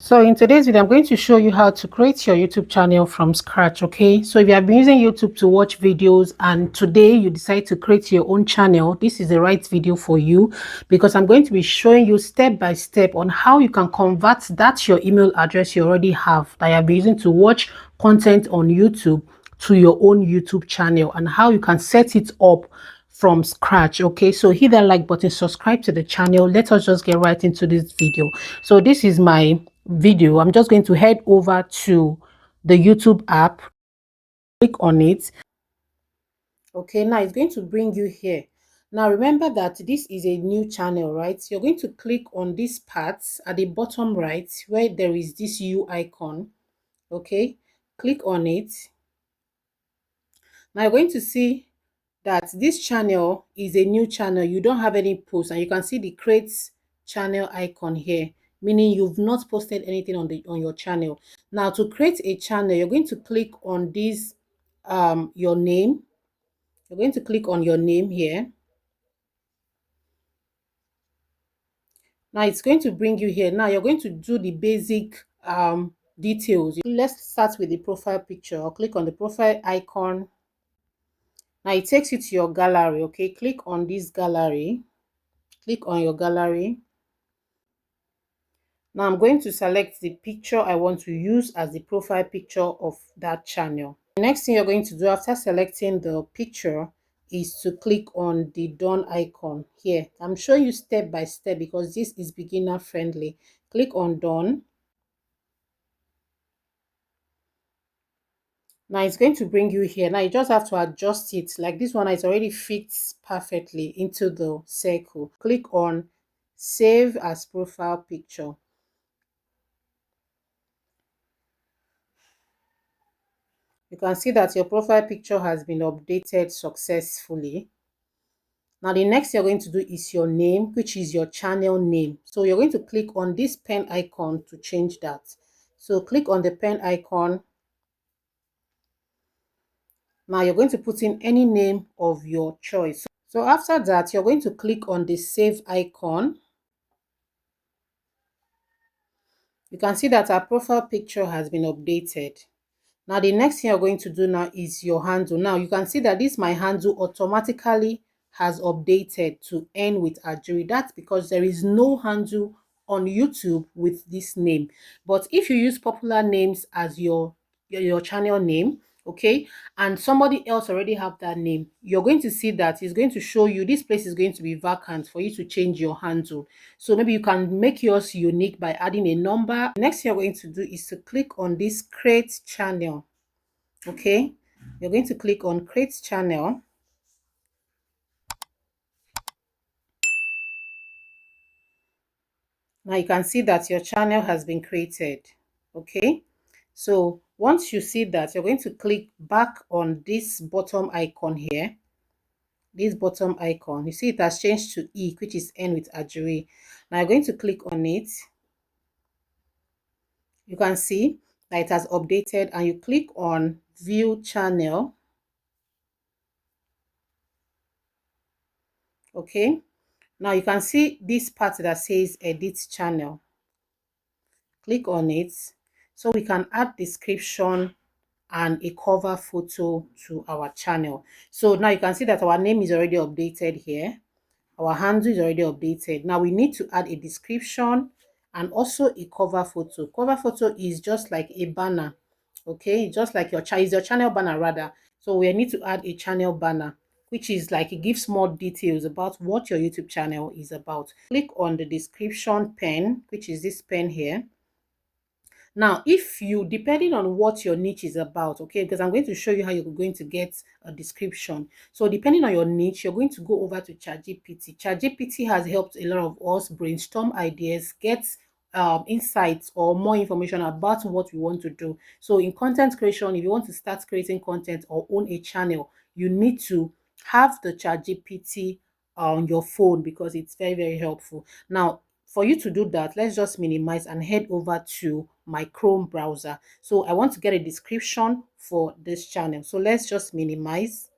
So in today's video, I'm going to show you how to create your YouTube channel from scratch. Okay, so if you have been using YouTube to watch videos and today you decide to create your own channel, this is the right video for you, because I'm going to be showing you step by step on how you can convert that your email address you already have that you have been using to watch content on YouTube to your own YouTube channel, and how you can set it up from scratch. Okay, so hit that like button, subscribe to the channel. Let us just get right into this video. So this is my video. I'm just going to head over to the YouTube app, click on it. Okay, now it's going to bring you here. Now remember that this is a new channel, right? You're going to click on this part at the bottom right where there is this U icon. Okay, click on it. Now you're going to see that this channel is a new channel. You don't have any posts, and you can see the create channel icon here, meaning you've not posted anything on your channel. Now to create a channel, you're going to click on this your name. You're going to click on your name here. Now it's going to bring you here. Now you're going to do the basic details. Let's start with the profile picture. I'll click on the profile icon. Now it takes you to your gallery. Okay, click on this gallery. Click on your gallery. Now I'm going to select the picture I want to use as the profile picture of that channel. The next thing you're going to do after selecting the picture is to click on the done icon here. I'm showing you step by step because this is beginner friendly. Click on done. Now it's going to bring you here. Now you just have to adjust it. Like this one, it already fits perfectly into the circle. Click on save as profile picture. You can see that your profile picture has been updated successfully. Now the next you're going to do is your name, which is your channel name. So you're going to click on this pen icon to change that. So click on the pen icon. Now you're going to put in any name of your choice. So after that, you're going to click on the save icon. You can see that our profile picture has been updated. Now the next thing you're going to do now is your handle. Now you can see that this my handle automatically has updated to end with Ajuri. That's because there is no handle on YouTube with this name. But if you use popular names as your channel name, okay, and somebody else already have that name, you're going to see that it's going to show you this place is going to be vacant for you to change your handle. So maybe you can make yours unique by adding a number. Next thing you're going to do is to click on this create channel. Okay, you're going to click on create channel. Now you can see that your channel has been created. Okay, so once you see that, you're going to click back on this bottom icon here. This bottom icon, you see it has changed to E, which is end with Ajuri. Now you're going to click on it. You can see that it has updated, and you click on view channel. Okay, now you can see this part that says edit channel. Click on it so we can add description and a cover photo to our channel. So now you can see that our name is already updated here. Our handle is already updated. Now we need to add a description and also a cover photo. Cover photo is just like a banner. Okay, just like your channel banner rather. So we need to add a channel banner, which is like it gives more details about what your YouTube channel is about. Click on the description pen, which is this pen here. Now, if you, depending on what your niche is about, okay, because I'm going to show you how you're going to get a description. So depending on your niche, you're going to go over to ChatGPT. ChatGPT has helped a lot of us brainstorm ideas, get insights or more information about what we want to do. So in content creation, if you want to start creating content or own a channel, you need to have the ChatGPT on your phone because it's very, very helpful. Now, for you to do that, let's just minimize and head over to my Chrome browser. So I want to get a description for this channel. So let's just minimize.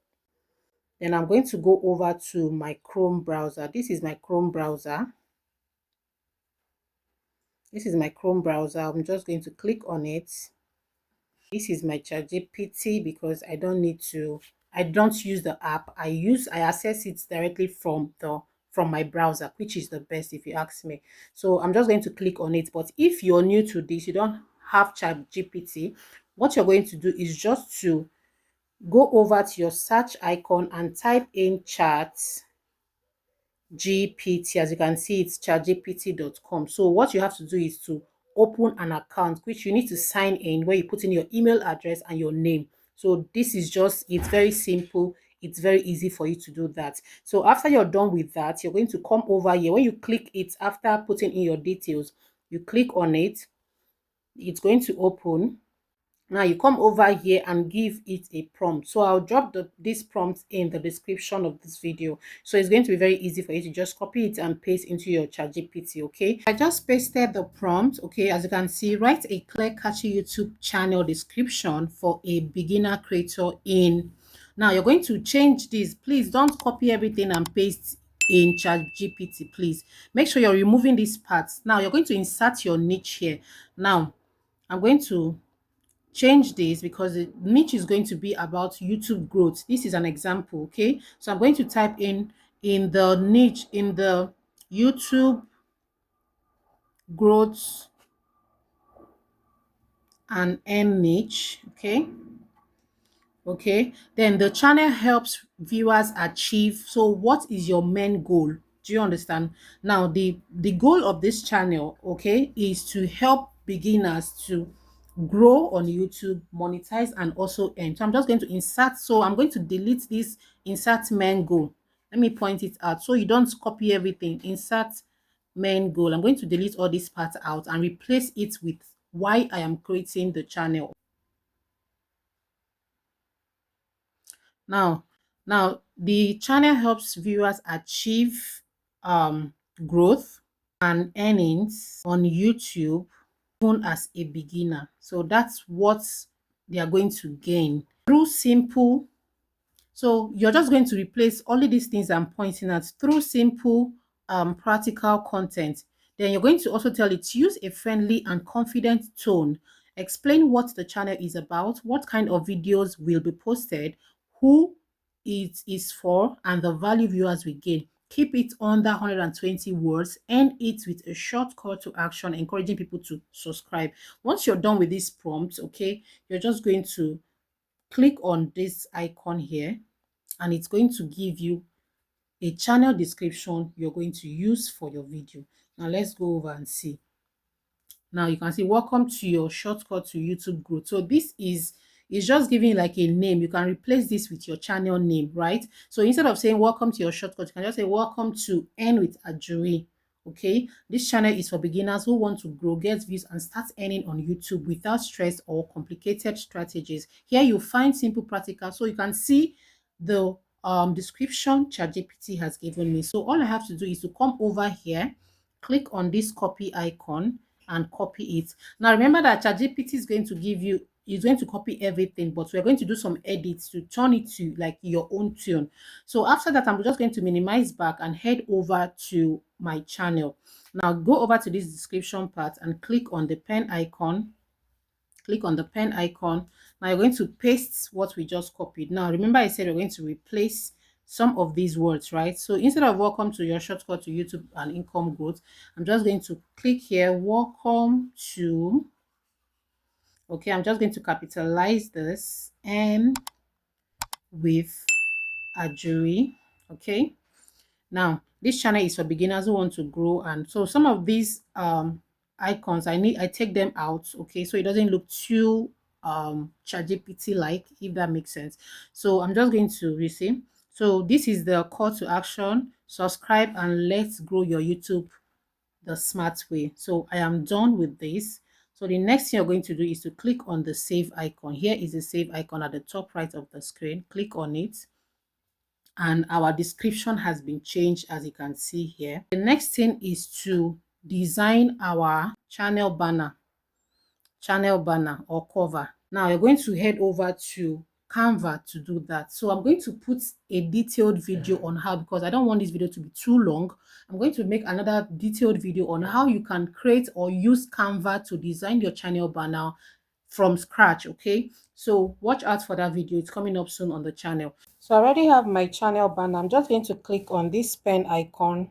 Then I'm going to go over to my Chrome browser. This is my Chrome browser. This is my Chrome browser. I'm just going to click on it. This is my ChatGPT because I don't use the app. I access it directly from my browser, which is the best if you ask me. So I'm just going to click on it. But if you're new to this, you don't have ChatGPT, what you're going to do is just to go over to your search icon and type in chat GPT. As you can see, it's chatgpt.com. So what you have to do is to open an account, which you need to sign in, where you put in your email address and your name. So this is just, it's very simple. It's very easy for you to do that. So after you're done with that, you're going to come over here. When you click it, after putting in your details, you click on it. It's going to open. Now you come over here and give it a prompt. So I'll drop this prompt in the description of this video. So it's going to be very easy for you to just copy it and paste into your ChatGPT, okay? I just pasted the prompt, okay? As you can see, write a clear, catchy YouTube channel description for a beginner creator in. Now you're going to change this. Please don't copy everything and paste in ChatGPT, please. Make sure you're removing these parts. Now you're going to insert your niche here. Now I'm going to change this because the niche is going to be about YouTube growth. This is an example, okay? So I'm going to type in the niche, in the YouTube growth and earn niche, okay? Okay, then the channel helps viewers achieve. So what is your main goal? Do you understand? Now the goal of this channel, okay, is to help beginners to grow on YouTube, monetize, and also earn. So I'm just going to insert. So I'm going to delete this insert main goal. Let me point it out so you don't copy everything. Insert main goal. I'm going to delete all this part out and replace it with why I am creating the channel. Now, the channel helps viewers achieve growth and earnings on YouTube even as a beginner. So that's what they are going to gain through simple. So you're just going to replace all of these things I'm pointing at through simple, practical content. Then you're going to also tell it to use a friendly and confident tone. Explain what the channel is about, what kind of videos will be posted, who it is for, and the value viewers will gain. Keep it under 120 words. End it with a short call to action, encouraging people to subscribe. Once you're done with this prompt, okay, you're just going to click on this icon here and it's going to give you a channel description you're going to use for your video. Now let's go over and see. Now you can see welcome to your shortcut to YouTube growth. So this is just giving like a name. You can replace this with your channel name, right? So instead of saying welcome to your shortcut, you can just say welcome to Earn with Ajuri. Okay, this channel is for beginners who want to grow, get views, and start earning on YouTube without stress or complicated strategies. Here you find simple practical. So you can see the description ChatGPT has given me. So all I have to do is to come over here, click on this copy icon and copy it. Now remember that ChatGPT is going to give you, is going to copy everything, but we're going to do some edits to turn it to like your own tune. So after that, I'm just going to minimize back and head over to my channel. Now go over to this description part and click on the pen icon. Click on the pen icon. Now you're going to paste what we just copied. Now remember I said we're going to replace some of these words, right? So instead of welcome to your shortcut to YouTube and income growth, I'm just going to click here, welcome to, okay, I'm just going to capitalize this and with Ajuri, okay? Now, this channel is for beginners who want to grow, and so some of these icons I take them out, okay, so it doesn't look too ChatGPT like, if that makes sense. So I'm just going to receive. So this is the call to action. Subscribe and let's grow your YouTube the smart way. So I am done with this. So the next thing you're going to do is to click on the save icon. Here is the save icon at the top right of the screen. Click on it. And our description has been changed, as you can see here. The next thing is to design our channel banner or cover. Now you're going to head over to Canva to do that. So I'm going to put a detailed video on how, because I don't want this video to be too long. I'm going to make another detailed video on how you can create or use Canva to design your channel banner from scratch. Okay, so watch out for that video. It's coming up soon on the channel. So I already have my channel banner. I'm just going to click on this pen icon.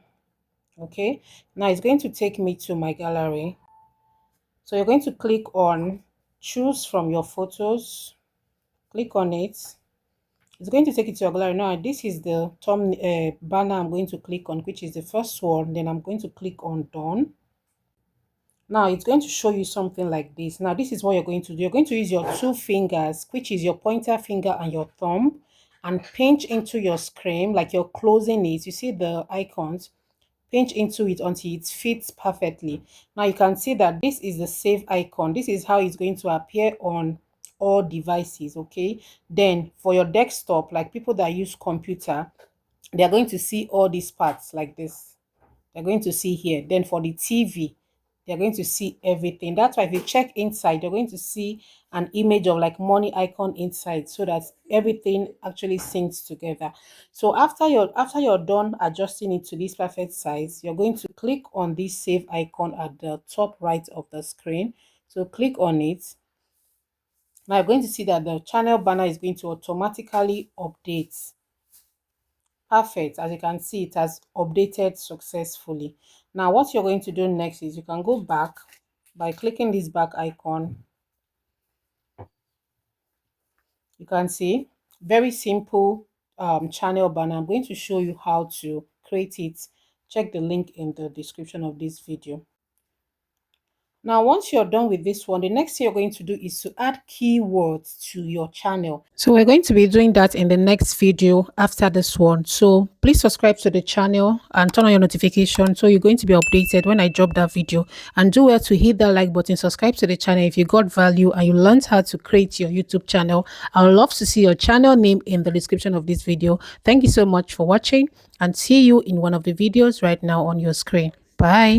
Okay, now it's going to take me to my gallery. So you're going to click on choose from your photos. Click on it. It's going to take you to your gallery. Now this is the banner I'm going to click on, which is the first one. Then I'm going to click on done. Now it's going to show you something like this. Now this is what you're going to do. You're going to use your two fingers, which is your pointer finger and your thumb, and pinch into your screen like you're closing it. You see the icons, pinch into it until it fits perfectly. Now you can see that this is the save icon. This is how it's going to appear on all devices. Okay, then for your desktop, like people that use computer, they're going to see all these parts like this. They're going to see here. Then for the TV, they're going to see everything. That's why if you check inside, you're going to see an image of like money icon inside, so that everything actually syncs together. So after you're done adjusting it to this perfect size, you're going to click on this save icon at the top right of the screen. So click on it. Now you're going to see that the channel banner is going to automatically update. Perfect. As you can see, it has updated successfully. Now what you're going to do next is you can go back by clicking this back icon. You can see very simple channel banner. I'm going to show you how to create it. Check the link in the description of this video. Now, once you're done with this one, the next thing you're going to do is to add keywords to your channel. So we're going to be doing that in the next video after this one. So please subscribe to the channel and turn on your notification so you're going to be updated when I drop that video. And do well to hit that like button, subscribe to the channel if you got value and you learned how to create your YouTube channel. I would love to see your channel name in the description of this video. Thank you so much for watching, and see you in one of the videos right now on your screen. Bye.